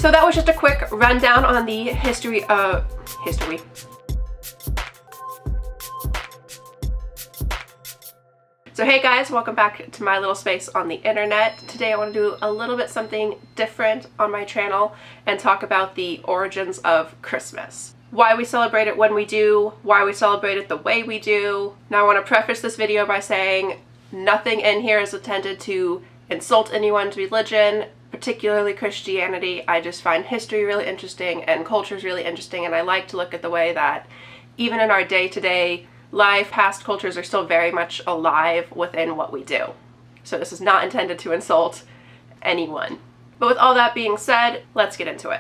So that was just a quick rundown on the history of history. So hey guys, welcome back to my little space on the internet. Today I want to do a little bit something different on my channel and talk about the origins of Christmas. Why we celebrate it when we do, why we celebrate it the way we do. Now I want to preface this video by saying nothing in here is intended to insult anyone's religion, particularly Christianity. I just find history really interesting and cultures really interesting, and I like to look at the way that even in our day-to-day life, past cultures are still very much alive within what we do. So this is not intended to insult anyone. But with all that being said, let's get into it.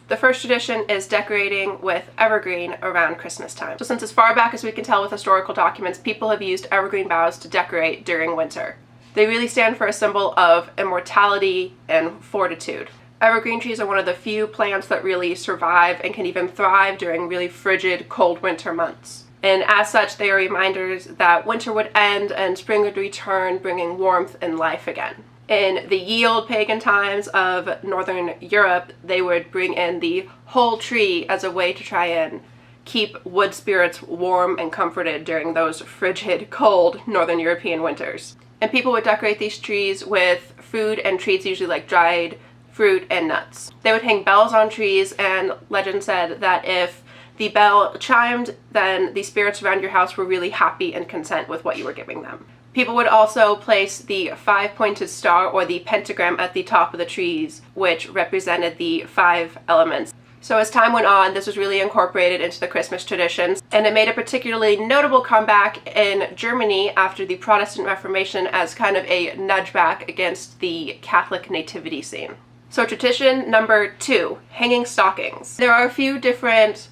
The first tradition is decorating with evergreen around Christmas time. So since as far back as we can tell with historical documents, people have used evergreen boughs to decorate during winter. They really stand for a symbol of immortality and fortitude. Evergreen trees are one of the few plants that really survive and can even thrive during really frigid, cold winter months. And as such, they are reminders that winter would end and spring would return, bringing warmth and life again. In the ye olde pagan times of Northern Europe, they would bring in the whole tree as a way to try and keep wood spirits warm and comforted during those frigid, cold Northern European winters. And people would decorate these trees with food and treats, usually like dried fruit and nuts. They would hang bells on trees, and legend said that if the bell chimed, then the spirits around your house were really happy and content with what you were giving them. People would also place the five-pointed star or the pentagram at the top of the trees, which represented the 5 elements. So as time went on, this was really incorporated into the Christmas traditions, and it made a particularly notable comeback in Germany after the Protestant Reformation as kind of a nudge back against the Catholic nativity scene. So tradition number 2, hanging stockings. There are a few different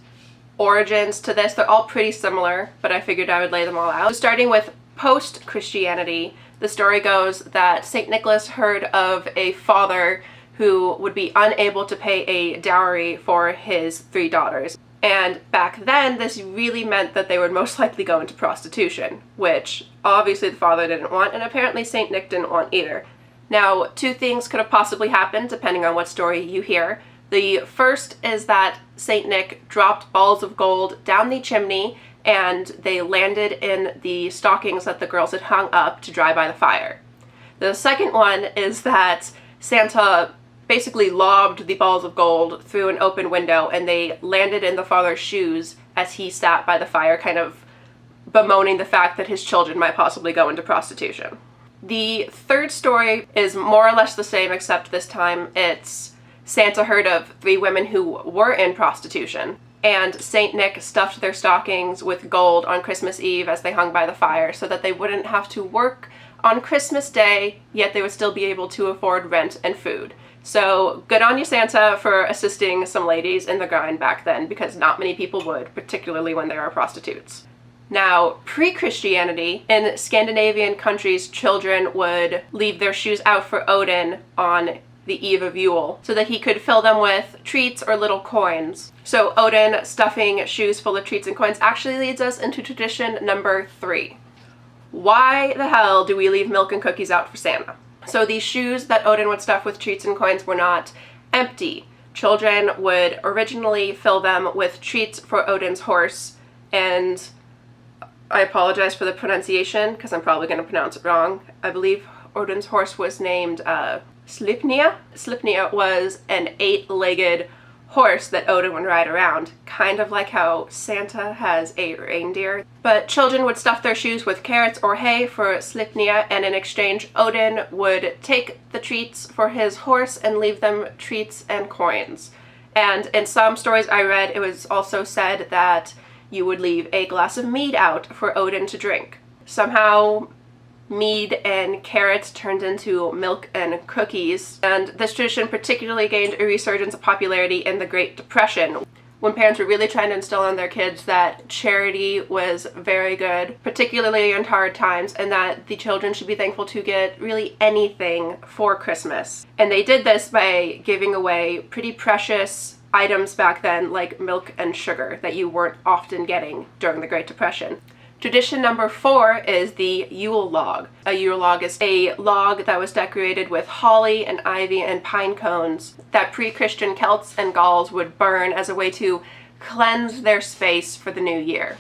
origins to this. They're all pretty similar, but I figured I would lay them all out. So starting with post-Christianity, the story goes that St. Nicholas heard of a father who would be unable to pay a dowry for his 3 daughters. And back then, this really meant that they would most likely go into prostitution, which obviously the father didn't want, and apparently St. Nick didn't want either. Now, 2 things could have possibly happened depending on what story you hear. The first is that St. Nick dropped balls of gold down the chimney and they landed in the stockings that the girls had hung up to dry by the fire. The second one is that Santa basically lobbed the balls of gold through an open window and they landed in the father's shoes as he sat by the fire, kind of bemoaning the fact that his children might possibly go into prostitution. The third story is more or less the same, except this time it's Santa heard of 3 women who were in prostitution, and St. Nick stuffed their stockings with gold on Christmas Eve as they hung by the fire so that they wouldn't have to work on Christmas Day, yet they would still be able to afford rent and food. So good on you, Santa, for assisting some ladies in the grind back then, because not many people would, particularly when they are prostitutes. Now, pre-Christianity, in Scandinavian countries, children would leave their shoes out for Odin on the eve of Yule, so that he could fill them with treats or little coins. So Odin stuffing shoes full of treats and coins actually leads us into tradition number 3. Why the hell do we leave milk and cookies out for Santa? So these shoes that Odin would stuff with treats and coins were not empty. Children would originally fill them with treats for Odin's horse, and I apologize for the pronunciation because I'm probably going to pronounce it wrong. I believe Odin's horse was named Sleipnir. Sleipnir was an 8-legged horse that Odin would ride around, kind of like how Santa has a reindeer. But children would stuff their shoes with carrots or hay for Sleipnir, and in exchange Odin would take the treats for his horse and leave them treats and coins. And in some stories I read, it was also said that you would leave a glass of mead out for Odin to drink. Somehow mead and carrots turned into milk and cookies, and this tradition particularly gained a resurgence of popularity in the Great Depression, when parents were really trying to instill on their kids that charity was very good, particularly in hard times, and that the children should be thankful to get really anything for Christmas. And they did this by giving away pretty precious items back then, like milk and sugar, that you weren't often getting during the Great Depression. Tradition number 4 is the Yule log. A Yule log is a log that was decorated with holly and ivy and pine cones that pre-Christian Celts and Gauls would burn as a way to cleanse their space for the new year.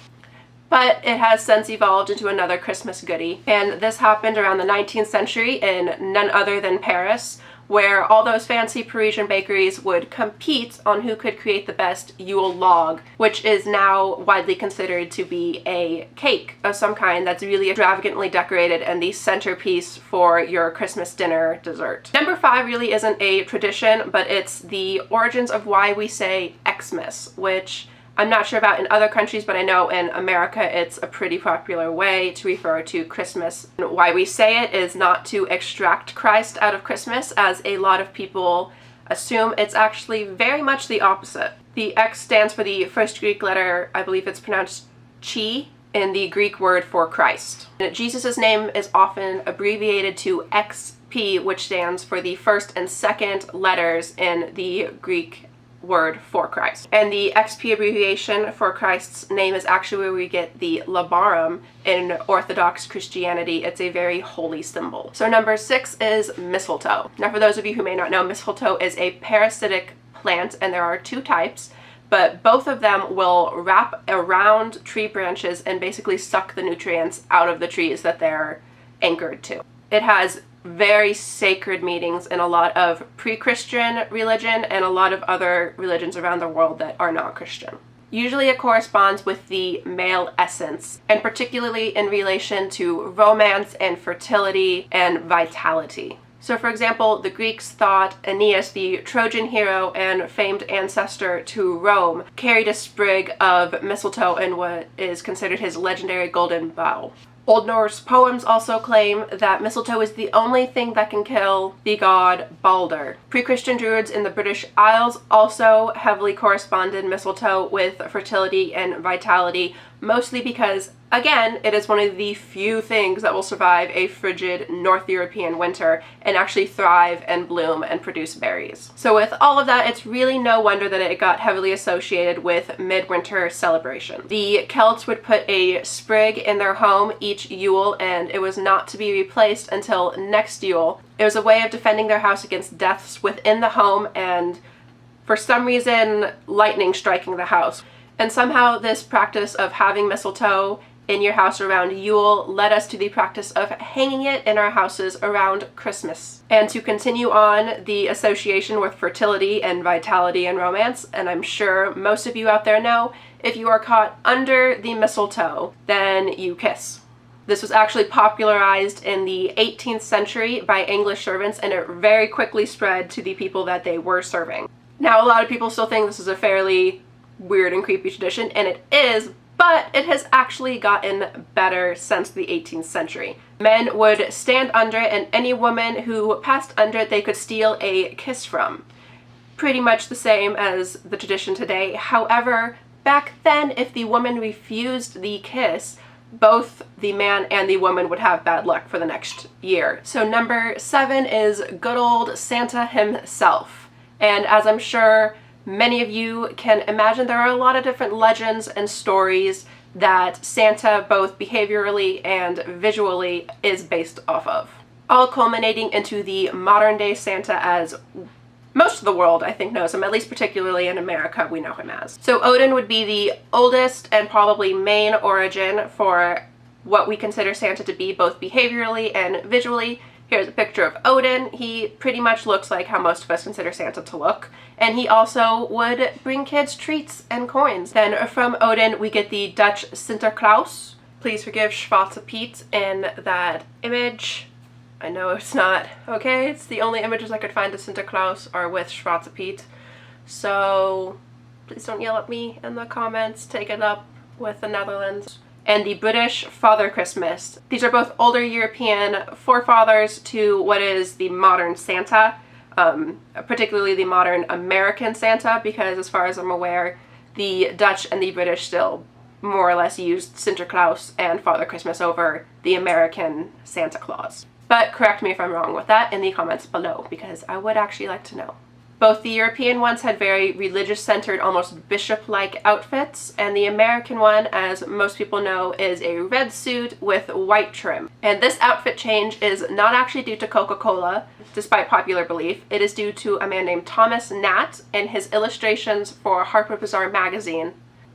But it has since evolved into another Christmas goodie, and this happened around the 19th century in none other than Paris, where all those fancy Parisian bakeries would compete on who could create the best Yule log, which is now widely considered to be a cake of some kind that's really extravagantly decorated and the centerpiece for your Christmas dinner dessert. Number 5 really isn't a tradition, but it's the origins of why we say Xmas, which I'm not sure about in other countries, but I know in America it's a pretty popular way to refer to Christmas. And why we say it is not to extract Christ out of Christmas, as a lot of people assume. It's actually very much the opposite. The X stands for the first Greek letter, I believe it's pronounced chi, in the Greek word for Christ. Jesus' name is often abbreviated to XP, which stands for the first and second letters in the Greek word for Christ. And the XP abbreviation for Christ's name is actually where we get the labarum in Orthodox Christianity. It's a very holy symbol. So number 6 is mistletoe. Now, for those of you who may not know, mistletoe is a parasitic plant, and there are 2 types, but both of them will wrap around tree branches and basically suck the nutrients out of the trees that they're anchored to. It has very sacred meanings in a lot of pre-Christian religion and a lot of other religions around the world that are not Christian. Usually it corresponds with the male essence, and particularly in relation to romance and fertility and vitality. So for example, the Greeks thought Aeneas, the Trojan hero and famed ancestor to Rome, carried a sprig of mistletoe in what is considered his legendary golden bough. Old Norse poems also claim that mistletoe is the only thing that can kill the god Balder. Pre-Christian Druids in the British Isles also heavily corresponded mistletoe with fertility and vitality, mostly because, again, it is one of the few things that will survive a frigid North European winter and actually thrive and bloom and produce berries. So with all of that, it's really no wonder that it got heavily associated with midwinter celebration. The Celts would put a sprig in their home each Yule, and it was not to be replaced until next Yule. It was a way of defending their house against deaths within the home and, for some reason, lightning striking the house. And somehow this practice of having mistletoe in your house around Yule led us to the practice of hanging it in our houses around Christmas. And to continue on the association with fertility and vitality and romance, and I'm sure most of you out there know, if you are caught under the mistletoe, then you kiss. This was actually popularized in the 18th century by English servants, and it very quickly spread to the people that they were serving. Now, a lot of people still think this is a fairly weird and creepy tradition, and it is, but it has actually gotten better since the 18th century. Men would stand under it, and any woman who passed under it they could steal a kiss from. Pretty much the same as the tradition today. However, back then, if the woman refused the kiss, both the man and the woman would have bad luck for the next year. So number 7 is good old Santa himself. And as I'm sure many of you can imagine, there are a lot of different legends and stories that Santa, both behaviorally and visually, is based off of. All culminating into the modern day Santa, as most of the world, I think, knows him, at least particularly in America, we know him as. So Odin would be the oldest and probably main origin for what we consider Santa to be, both behaviorally and visually. Here's a picture of Odin. He pretty much looks like how most of us consider Santa to look. And he also would bring kids treats and coins. Then from Odin, we get the Dutch Sinterklaas. Please forgive Zwarte Piet in that image. I know it's not okay. It's the only images I could find of Sinterklaas are with Zwarte Piet. So please don't yell at me in the comments. Take it up with the Netherlands. And the British Father Christmas. These are both older European forefathers to what is the modern Santa, particularly the modern American Santa, because as far as I'm aware, the Dutch and the British still more or less used Sinterklaas and Father Christmas over the American Santa Claus. But correct me if I'm wrong with that in the comments below, because I would actually like to know. Both the European ones had very religious-centered, almost bishop-like outfits, and the American one, as most people know, is a red suit with white trim. And this outfit change is not actually due to Coca-Cola, despite popular belief. It is due to a man named Thomas Nat and his illustrations for Harper's Bazaar magazine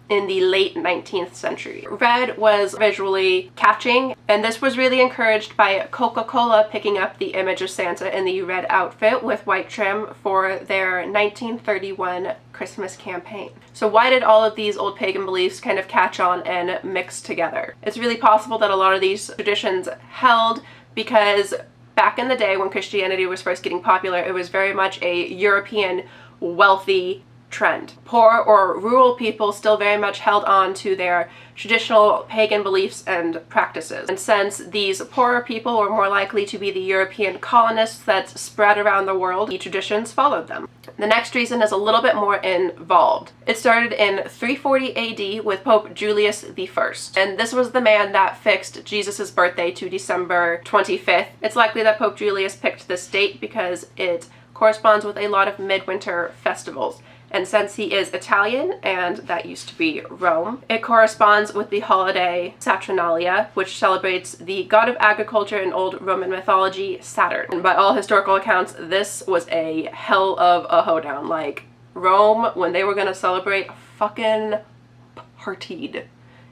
in the late 19th century. Red was visually catching, and this was really encouraged by Coca-Cola picking up the image of Santa in the red outfit with white trim for their 1931 Christmas campaign. So why did all of these old pagan beliefs kind of catch on and mix together? It's really possible that a lot of these traditions held because back in the day when Christianity was first getting popular, it was very much a European wealthy trend. Poor or rural people still very much held on to their traditional pagan beliefs and practices. And since these poorer people were more likely to be the European colonists that spread around the world, the traditions followed them. The next reason is a little bit more involved. It started in 340 AD with Pope Julius I, and this was the man that fixed Jesus' birthday to December 25th. It's likely that Pope Julius picked this date because it corresponds with a lot of midwinter festivals. And since he is Italian, and that used to be Rome, it corresponds with the holiday Saturnalia, which celebrates the god of agriculture in old Roman mythology, Saturn. And by all historical accounts, this was a hell of a hoedown. Like, Rome, when they were gonna celebrate, fucking partied.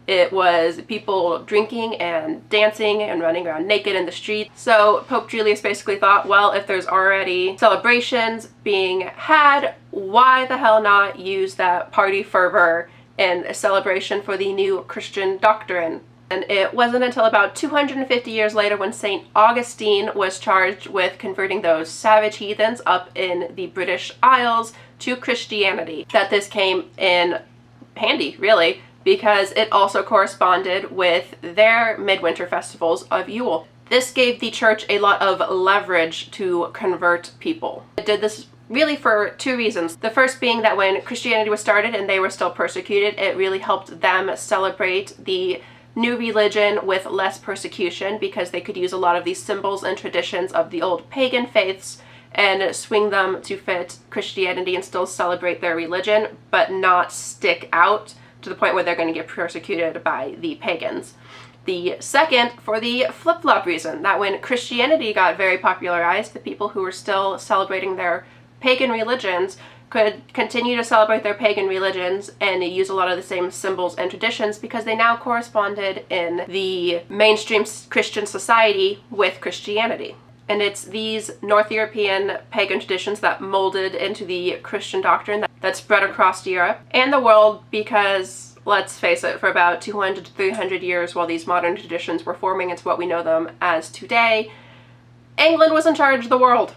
It was people drinking and dancing and running around naked in the streets. So Pope Julius basically thought, well, if there's already celebrations being had, why the hell not use that party fervor in a celebration for the new Christian doctrine? And it wasn't until about 250 years later when St. Augustine was charged with converting those savage heathens up in the British Isles to Christianity that this came in handy, really, because it also corresponded with their midwinter festivals of Yule. This gave the church a lot of leverage to convert people. It did this really for two reasons. The first being that when Christianity was started and they were still persecuted, it really helped them celebrate the new religion with less persecution because they could use a lot of these symbols and traditions of the old pagan faiths and swing them to fit Christianity and still celebrate their religion, but not stick out to the point where they're going to get persecuted by the pagans. The second, for the flip-flop reason, that when Christianity got very popularized, the people who were still celebrating their pagan religions could continue to celebrate their pagan religions and use a lot of the same symbols and traditions because they now corresponded in the mainstream Christian society with Christianity. And it's these North European pagan traditions that molded into the Christian doctrine that spread across Europe and the world because, let's face it, for about 200 to 300 years while these modern traditions were forming into what we know them as today, England was in charge of the world.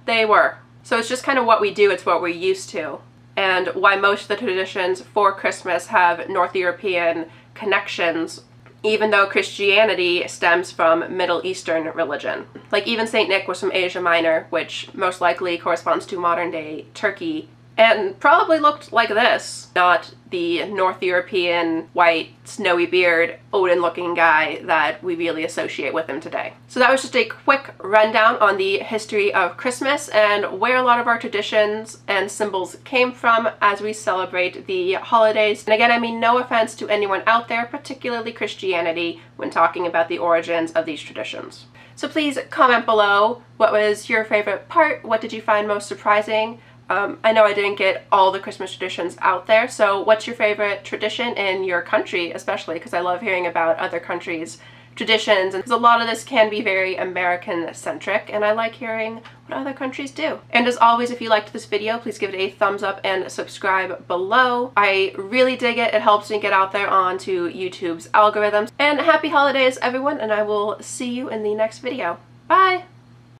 They were. So it's just kind of what we do, it's what we're used to. And why most of the traditions for Christmas have North European connections, even though Christianity stems from Middle Eastern religion. Like even Saint Nick was from Asia Minor, which most likely corresponds to modern-day Turkey, and probably looked like this, not the North European, white, snowy beard, Odin-looking guy that we really associate with him today. So that was just a quick rundown on the history of Christmas and where a lot of our traditions and symbols came from as we celebrate the holidays. And again, I mean no offense to anyone out there, particularly Christianity, when talking about the origins of these traditions. So please comment below, what was your favorite part? What did you find most surprising? I know I didn't get all the Christmas traditions out there, so what's your favorite tradition in your country, especially because I love hearing about other countries' traditions, and because a lot of this can be very American-centric, and I like hearing what other countries do. And as always, if you liked this video, please give it a thumbs up and subscribe below. I really dig it. It helps me get out there onto YouTube's algorithms. And happy holidays, everyone, and I will see you in the next video. Bye!